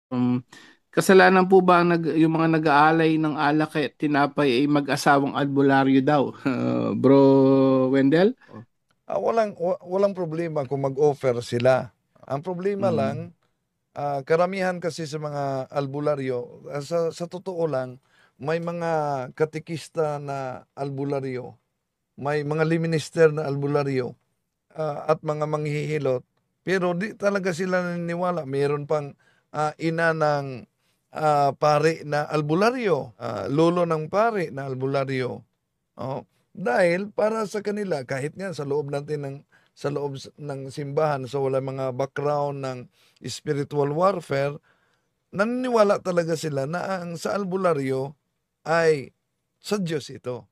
Um, Kasalanan po ba ang yung mga nag-aalay ng alak at tinapay ay mag-asawang albularyo daw? Bro Wendell? Walang problema kung mag-offer sila. Ang problema Mm. lang, karamihan kasi sa mga albularyo, sa totoo lang, may mga katikista na albularyo, may mga liminister na albularyo, at mga manghihilot, pero di talaga sila naniniwala. Mayroon pang ina ng pari na albularyo, lolo ng pari na albularyo. Oh, dahil para sa kanila, kahit nga sa loob ng simbahan, so wala mga background ng spiritual warfare, naniniwala talaga sila na ang sa albularyo ay sa Diyos ito.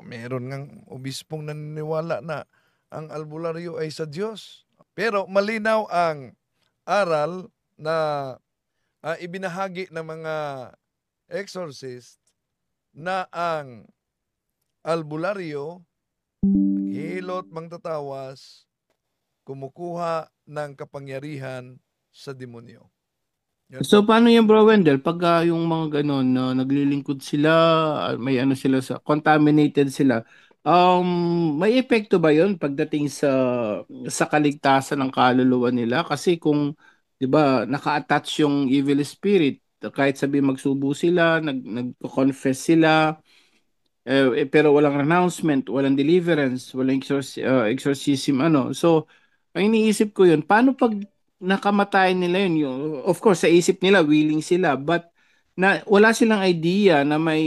Meron ngang obispong naniniwala na ang albularyo ay sa Diyos. Pero malinaw ang aral na ibinahagi ng mga exorcist na ang albularyo, hilot, mangtatawas, kumukuha ng kapangyarihan sa demonyo. Yan So po. paano yan, Bro Wendell? Pag yung mga ganon na naglilingkod sila, may ano sila sa contaminated sila. May epekto ba 'yon pagdating sa kaligtasan ng kaluluwa nila? Kasi kung 'di ba, naka-attach yung evil spirit, kahit sabi magsubo sila, nagko-confess sila, pero walang renouncement, walang deliverance, walang exorcism ano. So, ang iniisip ko yun, paano pag nakamatay nila yun? Of course, sa isip nila, willing sila, but wala silang idea na may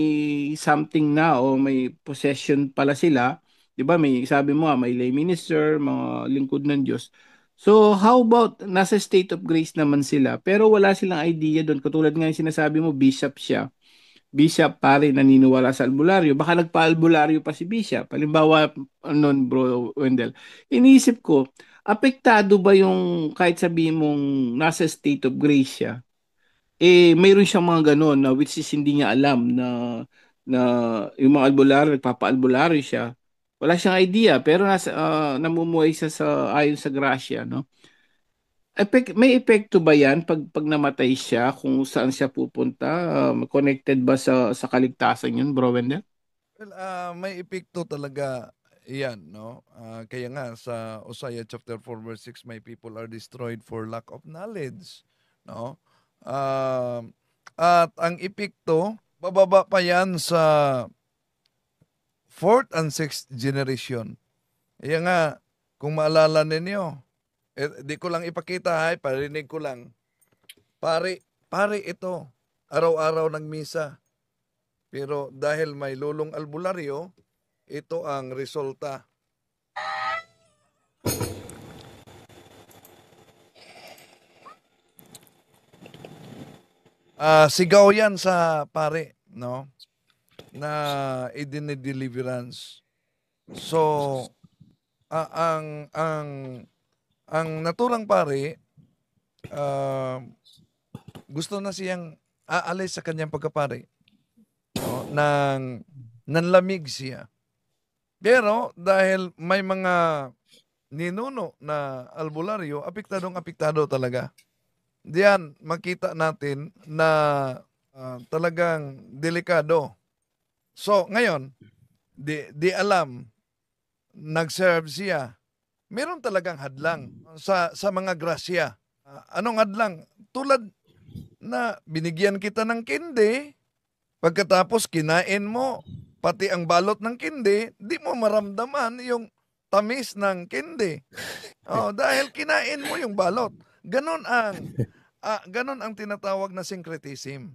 something na o may possession pala sila. 'Di ba? May sabi mo nga, may lay minister, mga lingkod ng Diyos. So, how about nasa state of grace naman sila, pero wala silang idea doon. Katulad nga yung sinasabi mo, bishop siya. Bishop pare naniniwala sa albularyo, baka nagpa-albularyo pa si Bishop. Halimbawa, noon Bro Wendell, iniisip ko, apektado ba yung kahit sabihin mong nasa state of grace siya, mayroon siyang mga gano'n na which is hindi niya alam na yung mga albularyo, nagpapa-albularyo siya. Wala siyang idea, pero namumuhay siya ayon sa grasya, no? May epekto ba yan pag namatay siya kung saan siya pupunta? Connected ba sa kaligtasan yun, Bro Wendell? Well, may epekto talaga iyan, no? Kaya nga sa Hosea chapter 4 verse 6, my people are destroyed for lack of knowledge, no? At ang epekto, bababa pa yan sa fourth and sixth generation. Kaya nga, kung maalala ninyo, di ko lang ipakita, hay, parinig ko lang. Pare ito, araw-araw ng misa. Pero dahil may lulong albularyo, ito ang resulta. Sigaw yan sa pare, no? Na idinideliverance. So, ah, ang ang ang naturang pare, ah, gusto na siyang aalis sa kanyang pagkapare, no? Nanlamig siya. Pero dahil may mga ninuno na albularyo, apektadong-apektado talaga. Diyan makita natin na talagang delikado. So, ngayon, di alam, nag-serve siya. Meron talagang hadlang sa mga grasya. Anong hadlang? Tulad na binigyan kita ng kindi, pagkatapos kinain mo, pati ang balot ng kindi, di mo maramdaman yung tamis ng kindi. Dahil kinain mo yung balot. Ganon ang tinatawag na syncretism.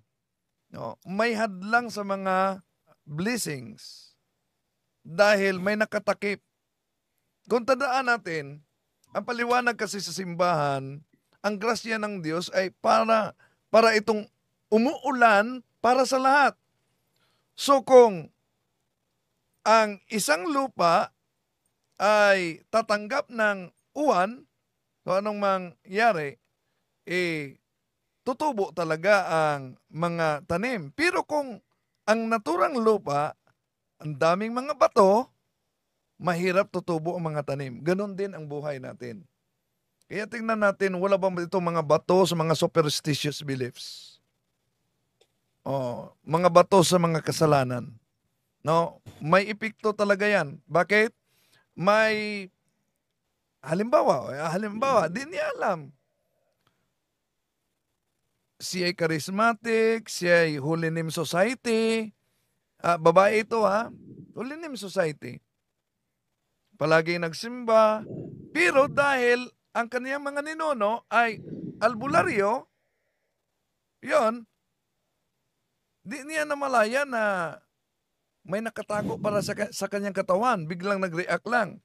No, may hadlang sa mga blessings dahil may nakatakip. Kung tandaan natin, ang paliwanag kasi sa simbahan, ang grasya ng Diyos ay para itong umuulan para sa lahat. So kung ang isang lupa ay tatanggap ng uwan, so anong mangyari? Tutubo talaga ang mga tanim. Pero kung ang naturang lupa, ang daming mga bato, mahirap tutubo ang mga tanim. Ganon din ang buhay natin. Kaya tingnan natin, wala ba itong mga bato sa mga superstitious beliefs? Mga bato sa mga kasalanan. No? May epekto talaga yan. Bakit? May halimbawa, di niya alam. Siya ay charismatic, siya ay Holy Name Society. Babae ito Holy Name Society. Palagi nagsimba. Pero dahil ang kaniyang mga ninuno ay albularyo, yon, di niya namalaya na may nakatago para sa kanyang katawan. Biglang nag-react lang.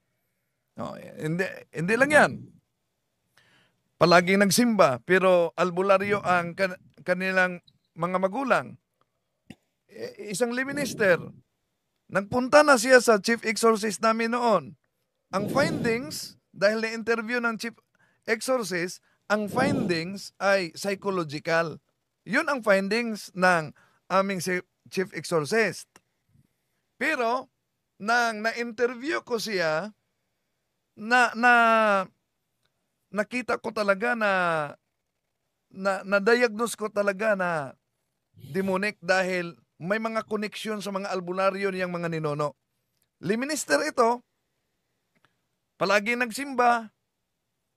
No, hindi lang yan. Palagi nagsimba, pero albularyo ang kanilang mga magulang. Isang minister, nagpunta na siya sa chief exorcist namin noon. Ang findings, dahil na-interview ng chief exorcist, ang findings ay psychological. Yun ang findings ng aming chief exorcist. Pero, nang na-interview ko siya, nakita ko talaga na-diagnose ko talaga na demonic dahil may mga koneksyon sa mga albularyo niyang mga ninono. Liminister ito, palagi nagsimba,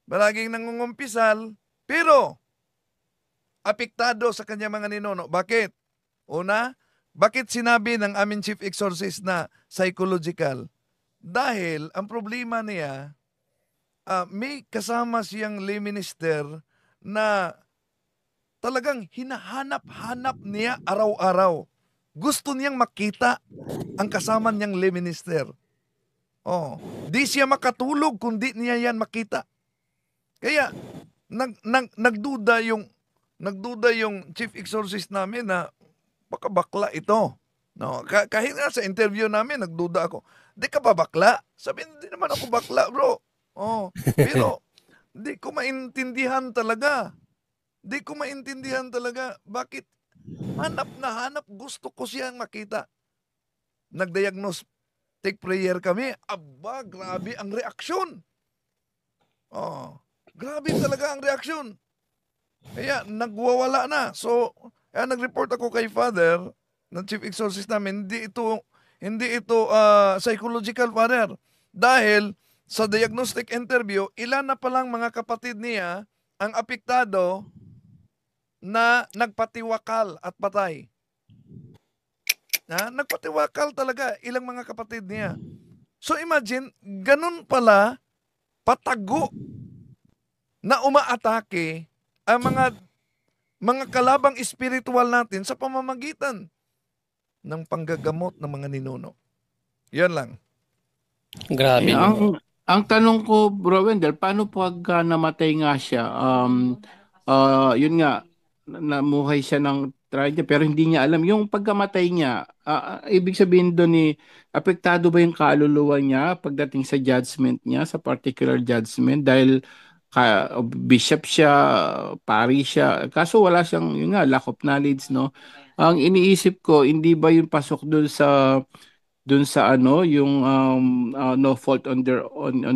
palaging nangungumpisal, pero apektado sa kanya mga ninono. Bakit? Una, bakit sinabi ng aming chief exorcist na psychological? Dahil ang problema niya, may kasama siyang lay minister na talagang hinahanap-hanap niya araw-araw. Gusto niyang makita ang kasama niyang lay minister. Di siya makatulog kung di niya yan makita. Kaya nagduda yung chief exorcist namin na baka bakla ito. No, kahit nga sa interview namin nagduda ako. Di ka ba bakla? Sabi, hindi naman ako bakla, bro. Pero di ko maintindihan talaga. Bakit hanap na hanap, gusto ko siyang makita. Nag-diagnose, take prayer kami. Aba, grabe ang reaksyon. Grabe talaga ang reaksyon. Kaya nagwawala na. So, nag-report ako kay Father ng chief exorcist namin, hindi ito psychological, Father. Dahil sa diagnostic interview, ilan na palang mga kapatid niya ang apektado na nagpatiwakal at patay. Nagpatiwakal talaga ilang mga kapatid niya. So imagine, ganun pala patago na umaatake ang mga kalabang espiritual natin sa pamamagitan ng panggagamot ng mga ninuno. Yan lang. Eh, Grabe no. ang tanong ko, Bro Wendell, paano pag namatay nga siya? Yun nga, namuhay siya ng tragedy pero hindi niya alam. Yung pagkamatay niya, ibig sabihin doon apektado ba yung kaluluwa niya pagdating sa judgment niya, sa particular judgment? Dahil bishop siya, pari siya. Kaso wala siyang, yun nga, lack of knowledge, no? Ang iniisip ko, hindi ba yung pasok doon sa yung no fault on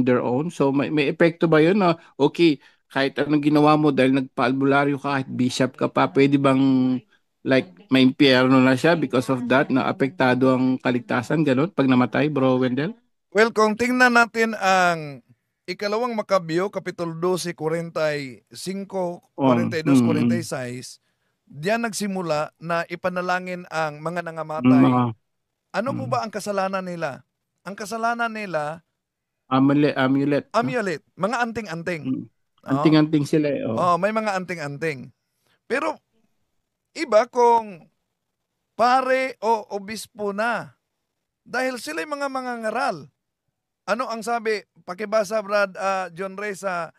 their own, so may epekto ba yun na okay kahit anong ginawa mo dahil nagpaalbularyo ka kahit bishop ka pa, pwede bang like may impyerno na siya because of that, na apektado ang kaligtasan, ganun pag namatay, Bro Wendell? Well, kung tingnan natin ang ikalawang Makabyo, Kapitulo 12, 45, On 42, 46, diyan nagsimula na ipanalangin ang mga nangamatay. mga Ano mo ba ang kasalanan nila? Ang kasalanan nila, amulet, no? amulet, mga anting-anting. Anting-anting sila May mga anting-anting. Pero iba kung pare o obispo na. Dahil sila'y mga mangangaral. Ano ang sabi? Pakibasa, Brad John Ray, sa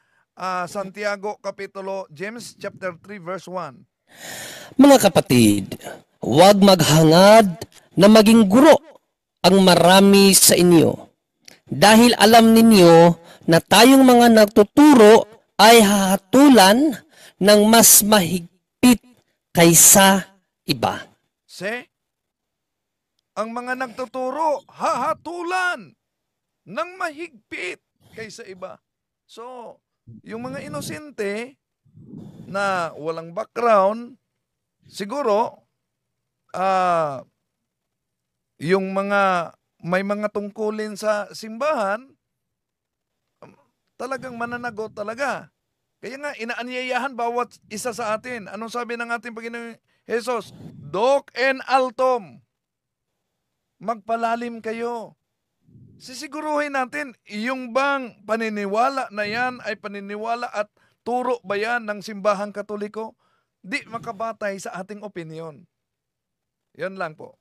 Santiago Kapitulo, James chapter 3 verse 1. Mga kapatid, huwag maghangad na maging guro ang marami sa inyo. Dahil alam ninyo na tayong mga nagtuturo ay hahatulan ng mas mahigpit kaysa iba. Ang mga nagtuturo, hahatulan ng mahigpit kaysa iba. So, Yung mga inosente na walang background, siguro, yung may mga tungkulin sa simbahan, talagang mananagot talaga. Kaya nga, inaanyayahan bawat isa sa atin. Anong sabi ng ating Panginoong Jesus? Doc and altum. Magpalalim kayo. Sisiguruhin natin, yung bang paniniwala na yan ay paniniwala at turo ba yan ng simbahang Katoliko? Di makabatay sa ating opinion. Yan lang po.